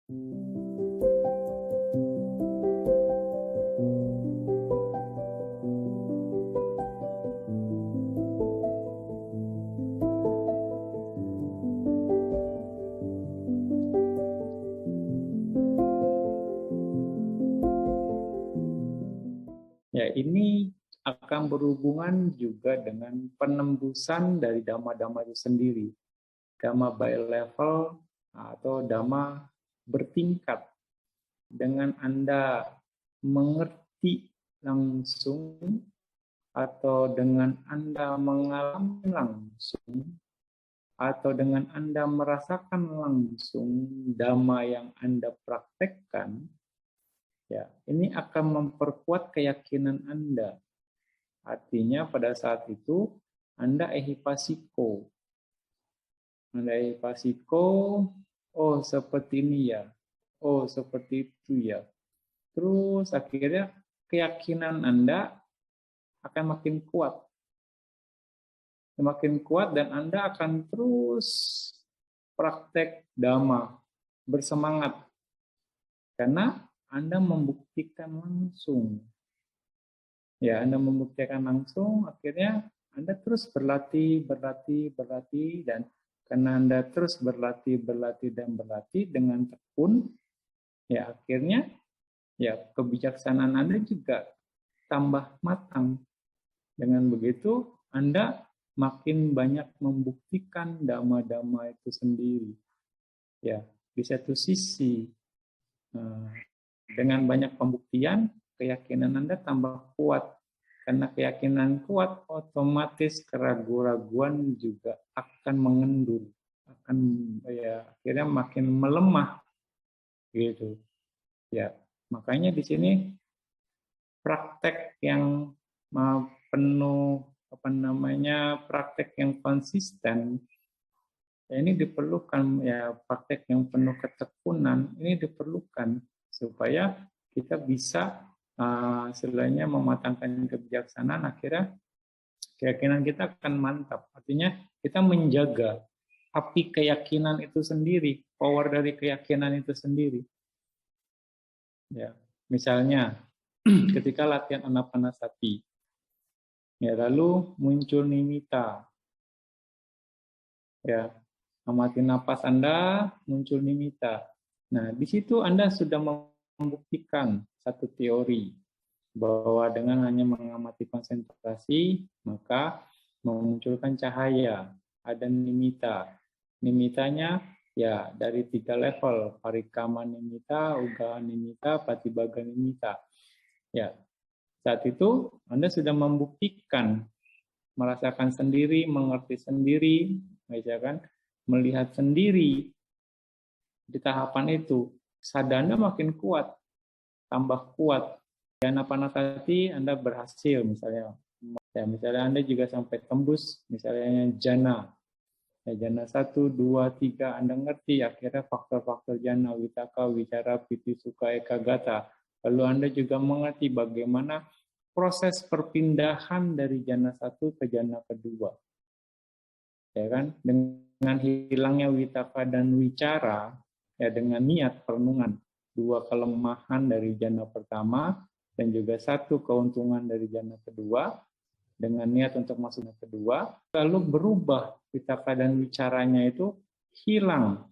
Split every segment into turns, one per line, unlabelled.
Ya, ini akan berhubungan juga dengan penembusan dari dhamma-dhamma itu sendiri. Dhamma by level atau dhamma bertingkat. Dengan Anda mengerti langsung atau dengan Anda mengalami langsung atau dengan Anda merasakan langsung dhamma yang Anda praktekkan, ya, ini akan memperkuat keyakinan Anda. Artinya pada saat itu Anda ehipasiko. Anda ehipasiko, oh seperti ini ya, oh seperti itu ya. Terus akhirnya keyakinan Anda akan makin kuat. Semakin kuat dan Anda akan terus praktek dhamma, bersemangat. Karena Anda membuktikan langsung. Ya, Anda membuktikan langsung, akhirnya Anda terus berlatih, dan karena Anda terus berlatih dengan tekun, ya akhirnya ya kebijaksanaan Anda juga tambah matang. Dengan begitu, Anda makin banyak membuktikan dhamma-dhamma itu sendiri. Ya, di satu sisi dengan banyak pembuktian, keyakinan Anda tambah kuat. Karena keyakinan kuat, otomatis keraguan-raguan juga akan mengendur, akan ya akhirnya makin melemah, gitu. Ya, makanya di sini praktek yang penuh praktek yang konsisten, ya ini diperlukan, ya praktek yang penuh ketekunan ini diperlukan supaya kita bisa istilahnya mematangkan kebijaksanaan, akhirnya keyakinan kita akan mantap. Artinya kita menjaga api keyakinan itu sendiri, power dari keyakinan itu sendiri. Ya, misalnya ketika latihan anapanasati, ya lalu muncul nimitta. Ya, amati napas Anda, muncul nimitta. Nah, di situ Anda sudah membuktikan satu teori bahwa dengan hanya mengamati konsentrasi, maka memunculkan cahaya, ada nimitta. Nimittanya ya dari 3 level, parikama nimitta, ugaha nimitta, patibhaga nimitta. Ya, saat itu Anda sudah membuktikan, merasakan sendiri, mengerti sendiri, misalkan melihat sendiri di tahapan itu, sadana makin kuat, tambah kuat. Dan anapanasati Anda berhasil misalnya. Ya, misalnya Anda juga sampai tembus misalnya jana. Ya, jana 1, 2, 3 Anda ngerti akhirnya faktor-faktor jana, witaka, wicara, piti, sukha, ekagata. Lalu Anda juga mengerti bagaimana proses perpindahan dari jana 1 ke jana kedua. Ya kan? Dengan hilangnya witaka dan wicara, ya dengan niat perenungan, 2 kelemahan dari jana pertama dan juga 1 keuntungan dari jana kedua, dengan niat untuk masuk jana kedua, lalu berubah witaka dan wicaranya itu hilang.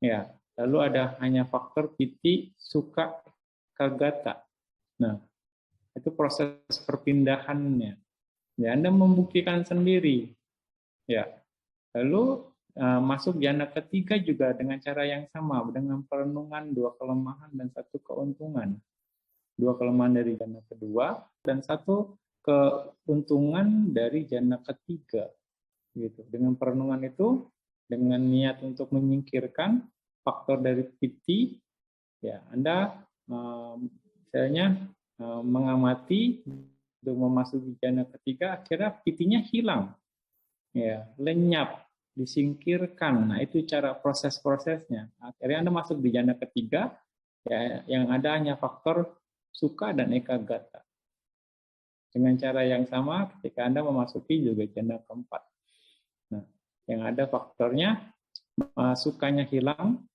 Ya, lalu ada hanya faktor piti, sukha, ekagata. Nah, itu proses perpindahannya. Ya, Anda membuktikan sendiri. Ya, lalu masuk jana ketiga juga dengan cara yang sama, dengan perenungan 2 kelemahan dan 1 keuntungan. 2 kelemahan dari jana kedua dan 1 keuntungan dari jana ketiga. Gitu. Dengan perenungan itu, dengan niat untuk menyingkirkan faktor dari piti, ya Anda misalnya mengamati untuk memasuki jana ketiga, akhirnya pitinya hilang. Ya, lenyap, disingkirkan. Nah, itu cara proses-prosesnya. Akhirnya Anda masuk di jana ketiga, ya, yang ada hanya faktor sukha dan ekagata. Dengan cara yang sama, ketika Anda memasuki juga jana keempat. Nah, yang ada faktornya sukhanya hilang,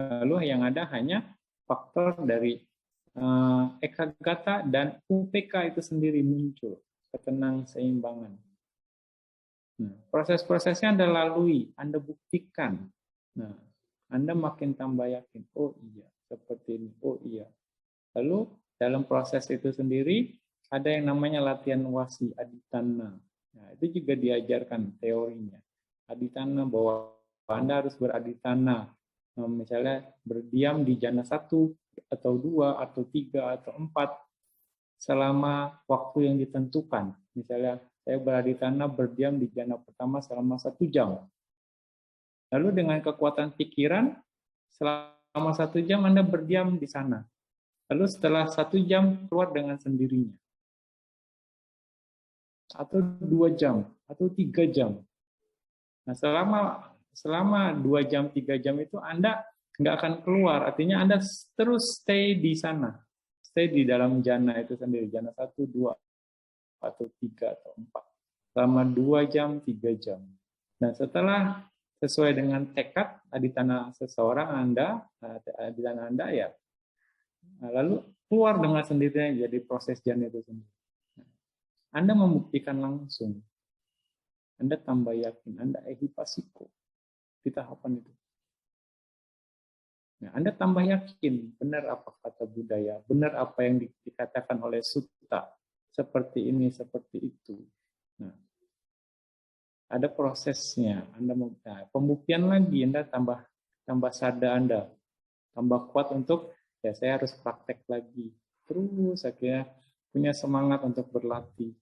Lalu yang ada hanya faktor dari ekagata dan UPK itu sendiri muncul, ketenang seimbangan. Nah, proses-prosesnya Anda lalui, Anda buktikan. Nah, Anda makin tambah yakin, oh iya, seperti ini, oh iya. Lalu dalam proses itu sendiri ada yang namanya latihan wasi, aditana. Nah, itu juga diajarkan teorinya. Aditana bahwa Anda harus beraditana. Nah, misalnya berdiam di jana 1 atau 2 atau 3 atau 4 selama waktu yang ditentukan. Misalnya saya beraditana berdiam di jana pertama selama 1 jam. Lalu dengan kekuatan pikiran, selama 1 jam Anda berdiam di sana. Lalu setelah 1 jam keluar dengan sendirinya. Atau 2 jam, atau 3 jam. Nah, selama 2 jam, 3 jam itu Anda nggak akan keluar. Artinya Anda terus stay di sana. Stay di dalam jana itu sendiri. Jana 1, 2, atau 3, atau 4. Selama 2 jam, 3 jam. Nah, setelah sesuai dengan tekad aditana seseorang aditana Anda ya, lalu keluar dengan sendirinya jadi proses jana itu sendiri. Anda membuktikan langsung. Anda tambah yakin, Anda ehipasiko di tahapan itu. Nah, Anda tambah yakin, benar apa kata budaya, benar apa yang dikatakan oleh sutta, seperti ini, seperti itu. Nah, ada prosesnya. Pembuktian lagi, Anda tambah sada Anda, tambah kuat untuk, ya saya harus praktek lagi. Terus akhirnya punya semangat untuk berlatih.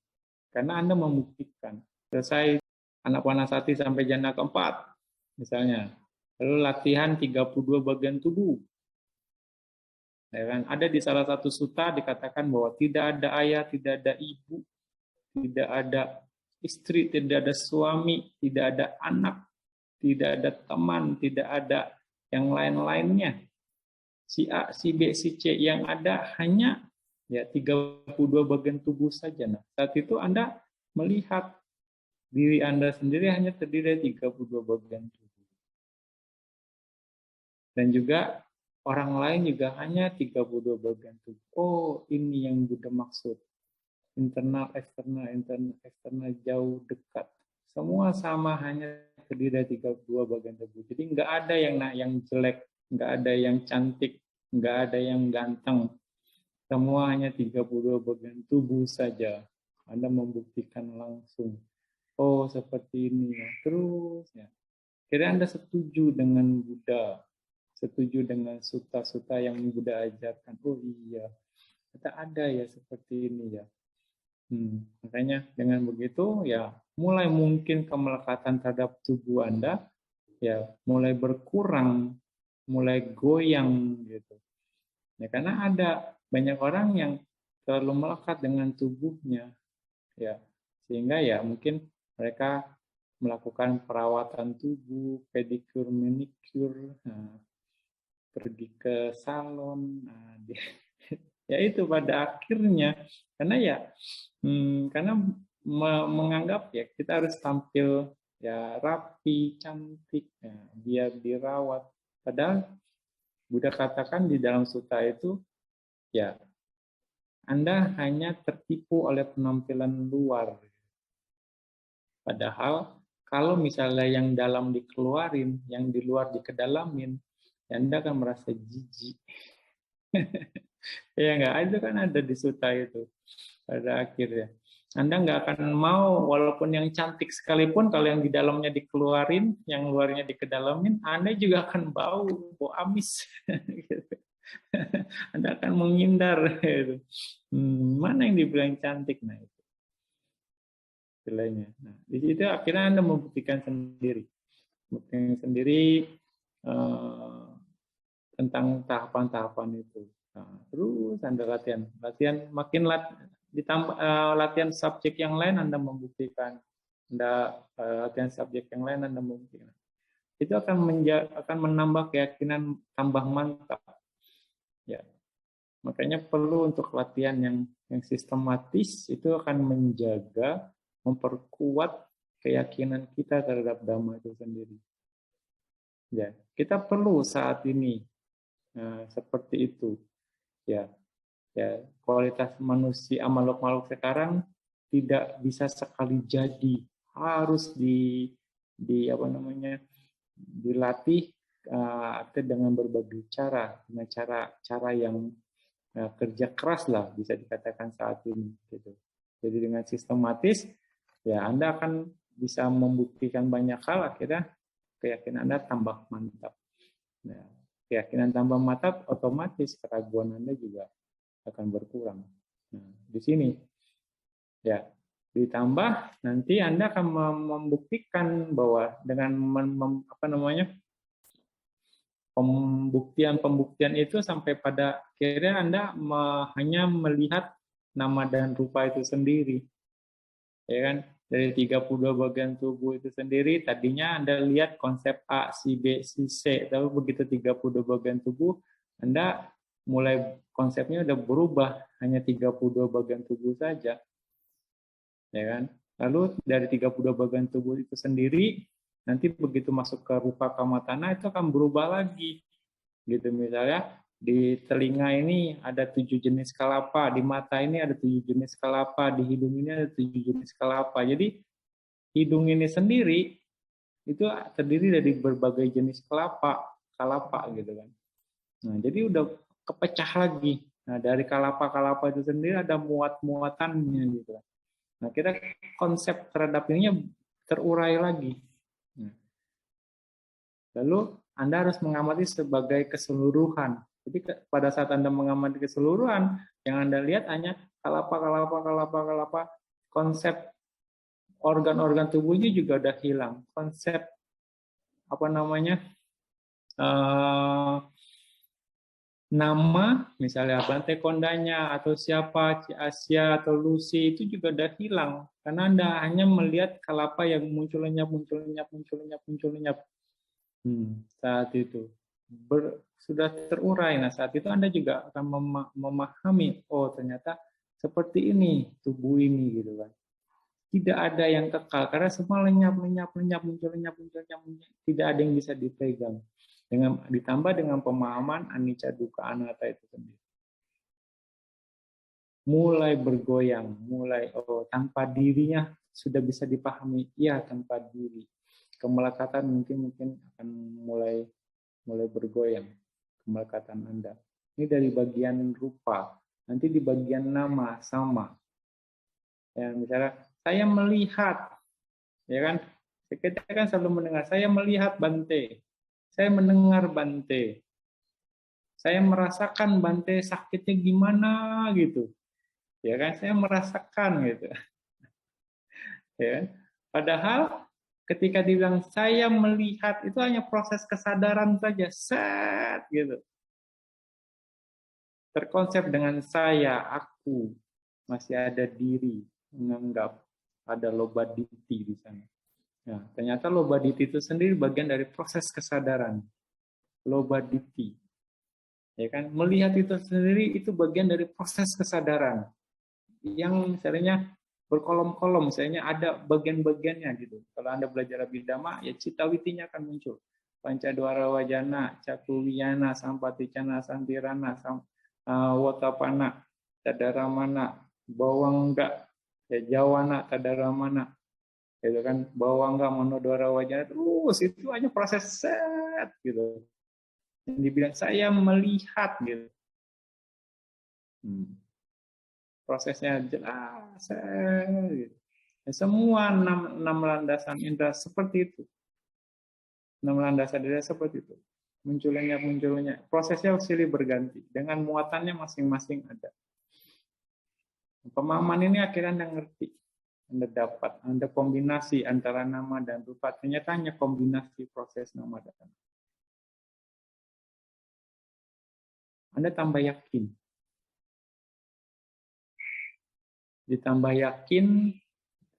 Karena Anda membuktikan. Selesai Anapanasati sampai jana keempat, misalnya. Lalu latihan 32 bagian tubuh. Ya kan? Ada di salah satu sutta dikatakan bahwa tidak ada ayah, tidak ada ibu, tidak ada istri, tidak ada suami, tidak ada anak, tidak ada teman, tidak ada yang lain-lainnya. Si A, si B, si C, yang ada hanya ya 32 bagian tubuh saja. Nah, saat itu Anda melihat diri Anda sendiri hanya terdiri dari 32 bagian tubuh. Dan juga orang lain juga hanya 32 bagian tubuh. Oh, ini yang Buddha maksud. Internal, eksternal, jauh, dekat. Semua sama, hanya terdiri dari 32 bagian tubuh. Jadi nggak ada yang jelek, nggak ada yang cantik, nggak ada yang ganteng. Semua hanya 32 bagian tubuh saja. Anda membuktikan langsung. Oh, seperti ini ya. Terus ya. Kira Anda setuju dengan Buddha, setuju dengan sutta-sutta yang Buddha ajarkan. Oh iya, kita ada ya seperti ini ya. Makanya dengan begitu ya mulai mungkin kemelekatan terhadap tubuh Anda ya mulai berkurang, mulai goyang gitu. Ya karena ada banyak orang yang terlalu melekat dengan tubuhnya ya sehingga ya mungkin mereka melakukan perawatan tubuh, pedikur, manikur, pergi ke salon, ya itu pada akhirnya karena menganggap ya kita harus tampil ya rapi, cantik, ya, biar dirawat. Padahal Buddha katakan di dalam sutta itu ya Anda hanya tertipu oleh penampilan luar. Padahal kalau misalnya yang dalam dikeluarin, yang di luar dikedalamin, ya Anda akan merasa jijik. Ya nggak, itu kan ada di sutta itu pada akhirnya. Anda nggak akan mau, walaupun yang cantik sekalipun, kalau yang di dalamnya dikeluarin, yang luarnya dikedalamin, Anda juga akan bau amis. Anda akan menghindar. Mana yang dibilang cantik? Nah, itu istilahnya. Nah, di situ akhirnya Anda membuktikan sendiri. Membuktikan sendiri tentang tahapan-tahapan itu. Nah, terus Anda latihan makin ditambah latihan subjek yang lain Anda membuktikan, latihan subjek yang lain Anda membuktikan. Itu akan menambah keyakinan tambah mantap. Ya, makanya perlu untuk latihan yang sistematis itu akan menjaga, memperkuat keyakinan kita terhadap Dhamma itu sendiri. Ya, kita perlu saat ini seperti itu. Ya, ya, kualitas manusia makhluk-makhluk sekarang tidak bisa sekali jadi, harus di apa namanya, dilatih dengan berbagai cara, dengan cara yang kerja keras lah bisa dikatakan saat ini gitu. Jadi dengan sistematis ya Anda akan bisa membuktikan banyak hal, akhirnya keyakinan Anda tambah mantap. Nah, keyakinan tambah mantap, otomatis keraguan Anda juga akan berkurang. Nah, di sini ya ditambah nanti Anda akan membuktikan bahwa dengan apa namanya, pembuktian itu sampai pada akhirnya Anda hanya melihat nama dan rupa itu sendiri, ya kan? Dari 32 bagian tubuh itu sendiri, tadinya Anda lihat konsep A, si B, si C, tapi begitu 32 bagian tubuh, Anda mulai konsepnya udah berubah, hanya 32 bagian tubuh saja, ya kan? Lalu dari 32 bagian tubuh itu sendiri, nanti begitu masuk ke rupa kama tanah itu akan berubah lagi. Gitu misalnya di telinga ini ada 7 jenis kelapa, di mata ini ada 7 jenis kelapa, di hidung ini ada 7 jenis kelapa. Jadi hidung ini sendiri itu terdiri dari berbagai jenis kalapa gitu kan. Nah, jadi udah kepecah lagi. Nah, dari kalapa itu sendiri ada muat-muatannya gitu kan. Nah, kita konsep terhadap ininya terurai lagi. Nah, lalu Anda harus mengamati sebagai keseluruhan. Jadi pada saat Anda mengamati keseluruhan, yang Anda lihat hanya kalapa. Konsep organ-organ tubuhnya juga udah hilang. Konsep apa namanya, nama, misalnya Bante Kondanya atau siapa, Ci Asia atau Lucy itu juga udah hilang. Karena Anda hanya melihat kalapa yang muncul lenyap. Saat itu sudah terurai. Nah, saat itu Anda juga akan memahami, oh ternyata seperti ini tubuh ini gitu kan. Tidak ada yang kekal karena semua lenyap, muncul lenyap. Tidak ada yang bisa dipegang. Dengan ditambah dengan pemahaman anicca dukkha anatta itu sendiri. Mulai bergoyang, tanpa dirinya sudah bisa dipahami, iya tanpa diri. Kemelekatan mungkin akan mulai bergoyang, kemelekatan Anda. Ini dari bagian rupa. Nanti di bagian nama sama. Ya, misalnya saya melihat, ya kan? Kita kan selalu mendengar, saya melihat Bante. Saya mendengar Bante. Saya merasakan Bante sakitnya gimana gitu. Ya kan? Saya merasakan gitu. Ya. Padahal ketika dibilang saya melihat itu hanya proses kesadaran saja, set gitu. Terkonsep dengan saya, aku, masih ada diri, menganggap ada lobaditi di sana. Nah, ternyata lobaditi itu sendiri bagian dari proses kesadaran. Lobaditi. Ya kan? Melihat itu sendiri itu bagian dari proses kesadaran. Yang misalnya berkolom-kolom, misalnya ada bagian-bagiannya gitu. Kalau Anda belajar Abhidhamma, ya citawitinya akan muncul. Pancadwara wajana, cakuwiyana, sampaticana, santirana, watapana, tadaramana, bawangga, ya jawana, tadaramana. Itu kan bawangga, manodwara wajana, terus itu hanya proses set gitu. Yang dibilang saya melihat gitu. Prosesnya jelas. Gitu. Semua enam landasan indera seperti itu. 6 landasan indera seperti itu. Munculnya. Prosesnya silih berganti. Dengan muatannya masing-masing ada. Pemahaman ini akhirnya Anda ngerti. Anda dapat. Anda kombinasi antara nama dan rupa. Ternyata hanya kombinasi proses nama dan rupa. Anda tambah yakin. Ditambah yakin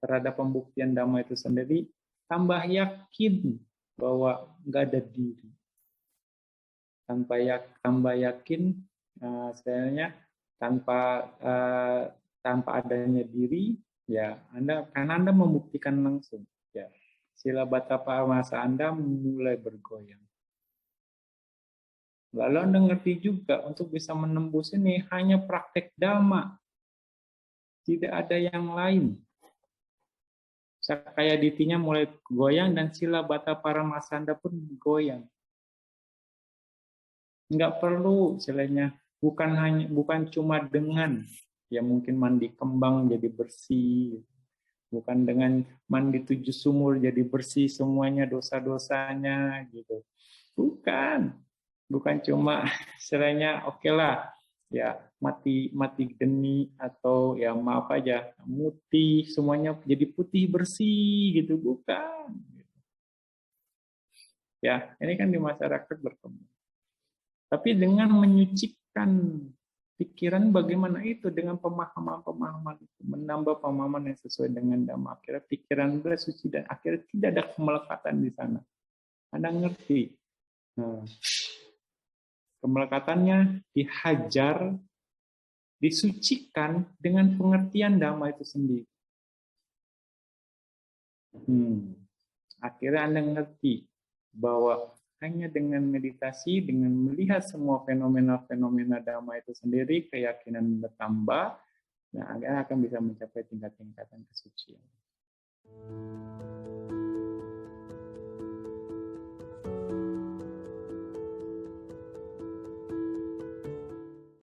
terhadap pembuktian Dhamma itu sendiri, tambah yakin bahwa nggak ada diri. Tambah yakin sebenarnya tanpa adanya diri, ya karena Anda membuktikan langsung, ya sila Battapamasa Anda mulai bergoyang. Lalu Anda ngerti juga untuk bisa menembus ini hanya praktek Dhamma. Tidak ada yang lain. Sakaya ditinya mulai goyang dan sila bata paramasanda pun goyang. Nggak perlu istilahnya, bukan cuma dengan ya mungkin mandi kembang jadi bersih, bukan dengan mandi 7 sumur jadi bersih semuanya dosa-dosanya gitu. Bukan cuma istilahnya oke lah ya mati geni atau ya maaf aja putih semuanya jadi putih bersih gitu, bukan. Ya, ini kan di masyarakat berkembang. Tapi dengan menyucikan pikiran bagaimana itu dengan pemahaman-pemahaman itu, menambah pemahaman yang sesuai dengan Dhamma. Akhirnya pikiran Anda suci dan akhirnya tidak ada kemelekatan di sana. Anda ngerti. Nah, kemelekatannya dihajar, disucikan dengan pengertian Dhamma itu sendiri. Akhirnya Anda ngerti bahwa hanya dengan meditasi, dengan melihat semua fenomena-fenomena Dhamma itu sendiri, keyakinan bertambah, nah Anda akan bisa mencapai tingkat-tingkatan kesucian.